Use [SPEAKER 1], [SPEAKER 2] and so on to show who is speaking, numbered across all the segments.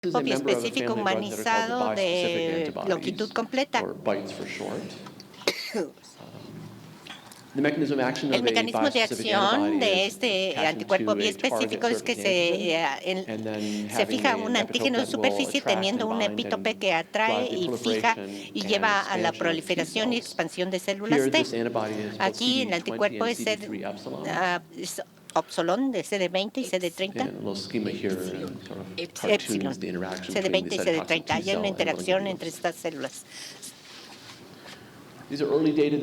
[SPEAKER 1] Copia específica humanizado de longitud completa.
[SPEAKER 2] El mecanismo de acción de este anticuerpo biespecífico es que se fija un antígeno de superficie teniendo un epítope que atrae y fija y lleva a la proliferación y expansión de células T. Aquí el anticuerpo es Epsilon de CD20 y CD30. Epsilon, CD20 y CD30. Hay una interacción entre estas células.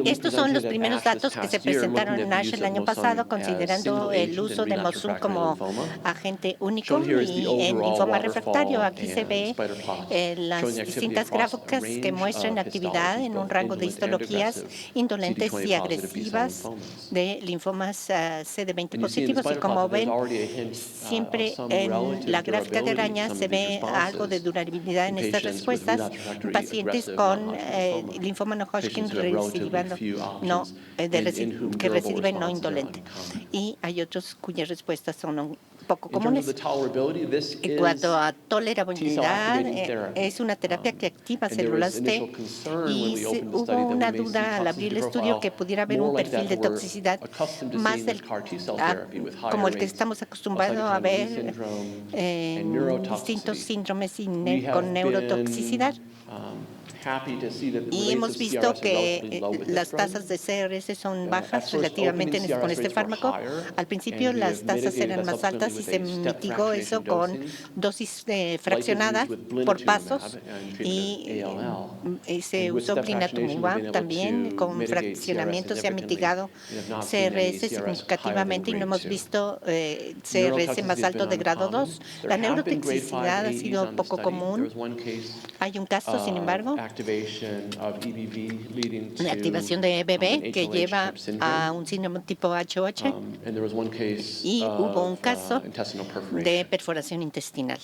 [SPEAKER 2] Estos son los primeros datos que se presentaron en ASH el año pasado, considerando el uso de Mosun como agente único y en linfoma refractario. Aquí se ve las distintas gráficas que muestran actividad en un rango de histologías indolentes y agresivas de linfomas CD20 positivos. Y como ven, siempre en la gráfica de araña se ve algo de durabilidad en estas respuestas en pacientes con linfoma no Hodgkin que reciben no indolente. Y hay otros cuyas respuestas son un poco comunes. En cuanto a tolerabilidad, es una terapia que activa células T y hubo una duda al abrir el estudio que pudiera haber un perfil de toxicidad más como el que estamos acostumbrados a ver en distintos síndromes con neurotoxicidad. Y hemos visto que las tasas de CRS son bajas relativamente con este fármaco. Al principio las tasas eran más altas y se mitigó eso con dosis fraccionadas por pasos y se usó blinatumomab también con fraccionamiento. Se ha mitigado CRS significativamente y no hemos visto CRS más alto de grado 2. La neurotoxicidad ha sido poco común. Hay un caso, sin embargo, de activación de EBV que lleva a un síndrome tipo HOH y hubo un caso de perforación intestinal.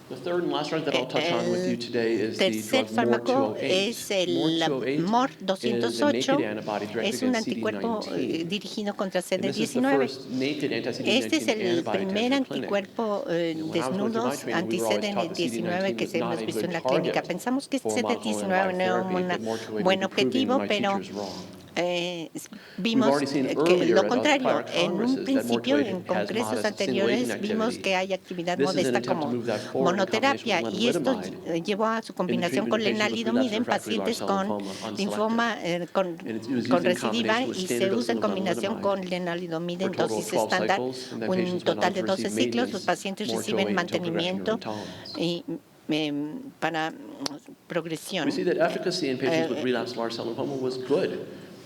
[SPEAKER 2] El tercer fármaco es el MOR208. Es un anticuerpo dirigido contra CD19. Este es el primer anticuerpo desnudo anti-CD19 que hemos visto en la clínica. Pensamos que CD19 no era un buen objetivo, pero vimos que lo contrario. En un principio, en congresos anteriores, vimos que hay actividad modesta como monoterapia y esto llevó a su combinación con lenalidomide en pacientes con linfoma con recidiva y se usa en combinación con lenalidomide en dosis estándar, un total de 12 ciclos. Los pacientes reciben mantenimiento y para progresión.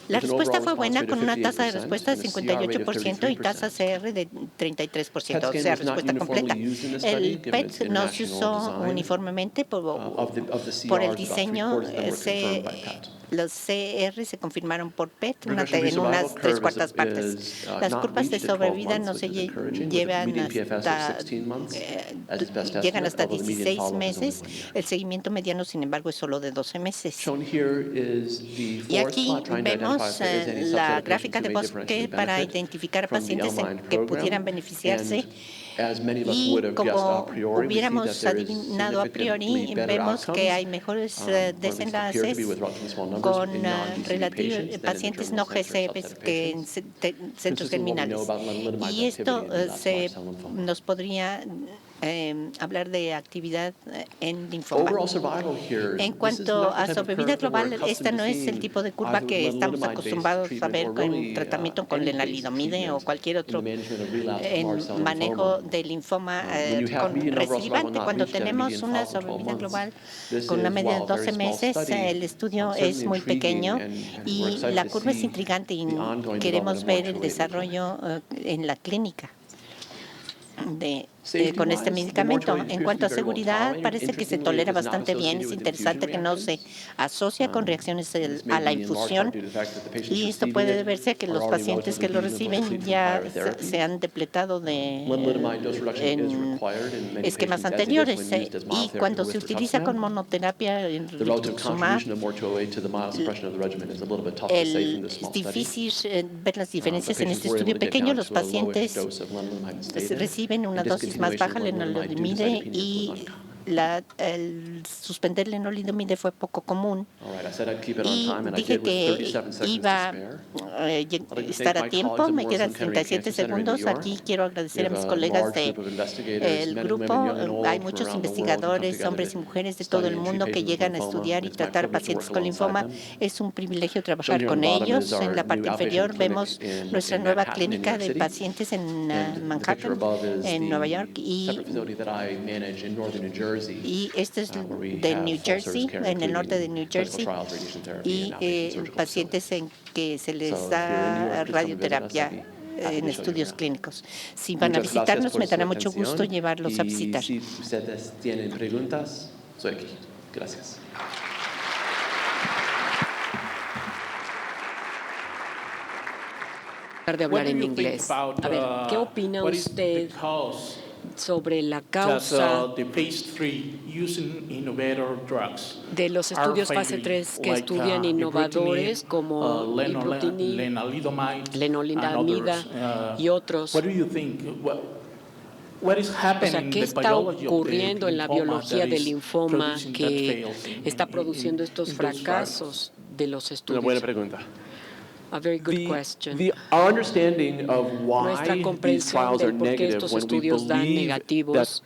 [SPEAKER 2] La respuesta fue buena con una tasa de respuesta de 58% y tasa CR de 33%, o sea, respuesta completa. El PET no se usó uniformemente por el diseño. Los CR se confirmaron por PET en unas 3/4 partes. Las curvas de sobrevida no se llegan hasta 16 meses. El seguimiento mediano, sin embargo, es solo de 12 meses. Y aquí vemos la gráfica de Bosque para identificar a pacientes que pudieran beneficiarse. Y como hubiéramos adivinado a priori, vemos que hay mejores desenlaces con pacientes no GCPs que en centros germinales. Y esto nos podría hablar de actividad en linfoma. En cuanto a sobrevida global, esta no es el tipo de curva que estamos acostumbrados a ver con tratamiento con lenalidomide o cualquier otro en manejo de linfoma recidivante. Cuando tenemos una sobrevida global con una media de 12 meses, el estudio es muy pequeño y la curva es intrigante y queremos ver el desarrollo en la clínica con este medicamento. En cuanto a seguridad, parece que se tolera bastante bien. Es interesante que no se asocia con reacciones a la infusión y esto puede deberse a que los pacientes que lo reciben ya se han depletado en esquemas anteriores y cuando se utiliza con monoterapia en rituximab, es difícil ver las diferencias en este estudio pequeño. Los pacientes reciben una dosis más baja, lenalidomide, y el suspender lenalidomide fue poco común. Y dije que iba a estar a tiempo. Me quedan 37 segundos. Aquí quiero agradecer a mis colegas del grupo. Hay muchos investigadores, hombres y mujeres de todo el mundo que llegan a estudiar y tratar pacientes con linfoma. Es un privilegio trabajar con ellos. En la parte inferior vemos nuestra nueva clínica de pacientes en Manhattan, en Nueva York, y este es de New Jersey, en el norte de New Jersey, y pacientes en que se les da radioterapia en estudios clínicos. Si van a visitarnos, me dará mucho gusto llevarlos a visitar.
[SPEAKER 3] Si ustedes tienen preguntas, soy aquí. Gracias.
[SPEAKER 4] De hablar en inglés. A ver, ¿qué opina usted sobre la causa de los estudios fase 3 que estudian innovadores como ibrutinib, lenalidomida y otros? O sea, ¿qué está ocurriendo en la biología del linfoma que está produciendo estos fracasos de los estudios?
[SPEAKER 3] Una buena pregunta.
[SPEAKER 4] A very good question.
[SPEAKER 3] Our understanding of why
[SPEAKER 4] Nuestra
[SPEAKER 3] these
[SPEAKER 4] comprensión
[SPEAKER 3] trials
[SPEAKER 4] de
[SPEAKER 3] are
[SPEAKER 4] por qué
[SPEAKER 3] negative
[SPEAKER 4] estos
[SPEAKER 3] when we
[SPEAKER 4] estudios dan
[SPEAKER 3] believe
[SPEAKER 4] negativos.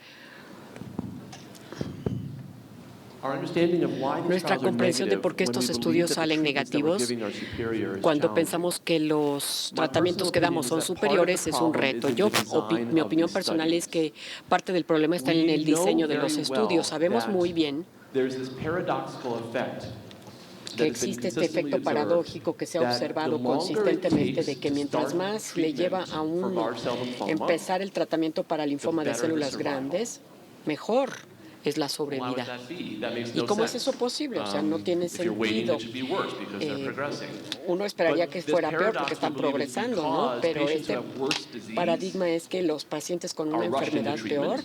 [SPEAKER 4] Nuestra comprensión de por qué estos estudios salen negativos cuando pensamos que los tratamientos que damos son superiores es un reto. Mi opinión personal es que parte del problema está en el diseño de los estudios. Sabemos muy bien que existe este efecto paradójico que se ha observado consistentemente de que mientras más le lleva a uno empezar el tratamiento para linfoma de células grandes, mejor es la sobrevida. ¿Y cómo es eso posible? O sea, no tiene sentido. Uno esperaría que fuera peor porque están progresando, ¿no? Pero este paradigma es que los pacientes con una enfermedad peor,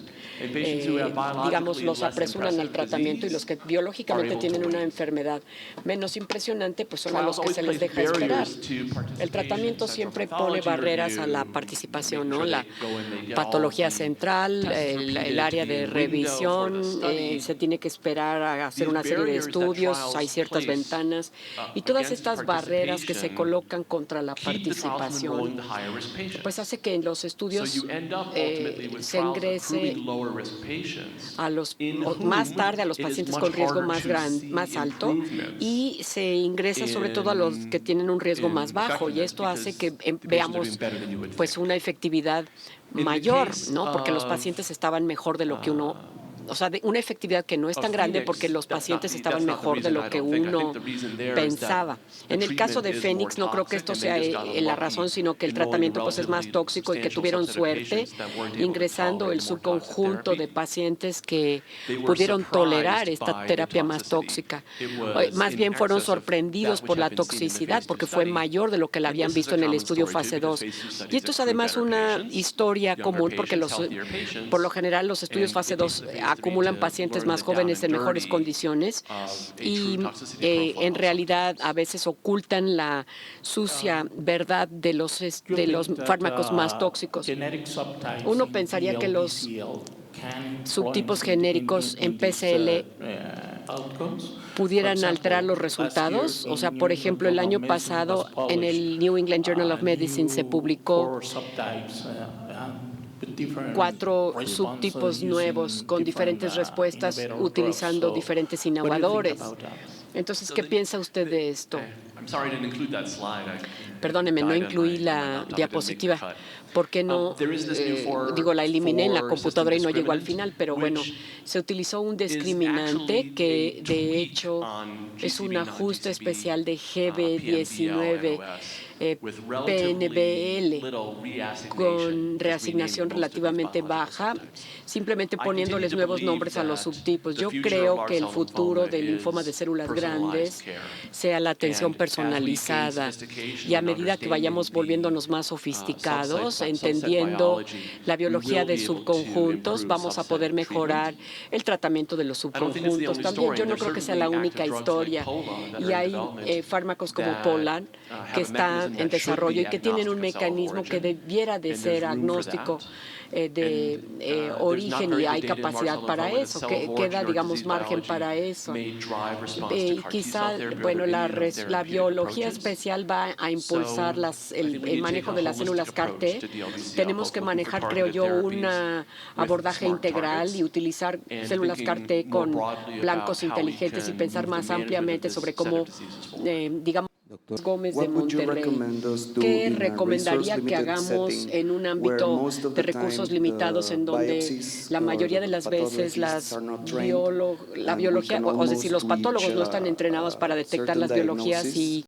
[SPEAKER 4] digamos, los apresuran al tratamiento, y los que biológicamente tienen una enfermedad menos impresionante, pues son a los que se les deja esperar. El tratamiento siempre pone barreras a la participación, ¿no? La patología central, el área de revisión, se tiene que esperar a hacer una serie de estudios, hay ciertas ventanas, y todas estas barreras que se colocan contra la participación, pues hace que en los estudios se ingrese más tarde a los pacientes con riesgo más alto, y se ingresa sobre todo a los que tienen un riesgo más bajo, y esto hace que veamos pues una efectividad mayor, ¿no? Porque los pacientes estaban mejor de lo que uno, o sea, de una efectividad que no es tan grande porque los pacientes estaban mejor de lo que uno pensaba. En el caso de Phoenix, no creo que esto sea la razón, sino que el tratamiento pues es más tóxico y que tuvieron suerte ingresando el subconjunto de pacientes que pudieron tolerar esta terapia más tóxica. Más bien fueron sorprendidos por la toxicidad porque fue mayor de lo que la habían visto en el estudio fase 2. Y esto es además una historia común porque por lo general los estudios fase 2 acumulan pacientes más jóvenes en mejores condiciones y en realidad a veces ocultan la sucia verdad de los fármacos más tóxicos. Uno pensaría que los subtipos genéricos en PCL pudieran alterar los resultados. O sea, por ejemplo, el año pasado en el New England Journal of Medicine se publicó 4 subtipos nuevos con diferentes respuestas utilizando diferentes innovadores. Entonces, ¿qué piensa usted de esto? Perdóneme, no incluí la diapositiva. ¿Por qué no? La eliminé en la computadora y no llegó al final, pero bueno, se utilizó un discriminante que de hecho es un ajuste especial de GB19. PNBL con reasignación relativamente baja, simplemente poniéndoles nuevos nombres a los subtipos. Yo creo que el futuro del linfoma de células grandes sea la atención personalizada, y a medida que vayamos volviéndonos más sofisticados, entendiendo la biología de subconjuntos, vamos a poder mejorar el tratamiento de los subconjuntos. También yo no creo que sea la única historia, y hay fármacos como Polan que están en desarrollo y que tienen un mecanismo que debiera de ser agnóstico de origen y hay capacidad para eso, que queda, digamos, margen para eso. Quizá, bueno, la biología especial va a impulsar el manejo de las células CAR-T. Tenemos que manejar, creo yo, un abordaje integral y utilizar células CAR-T con blancos inteligentes y pensar más ampliamente sobre cómo, digamos, Gómez de Monterrey, ¿qué recomendaría que hagamos en un ámbito de recursos limitados en donde la mayoría de las veces la biología, o es decir, los patólogos no están entrenados para detectar las biologías y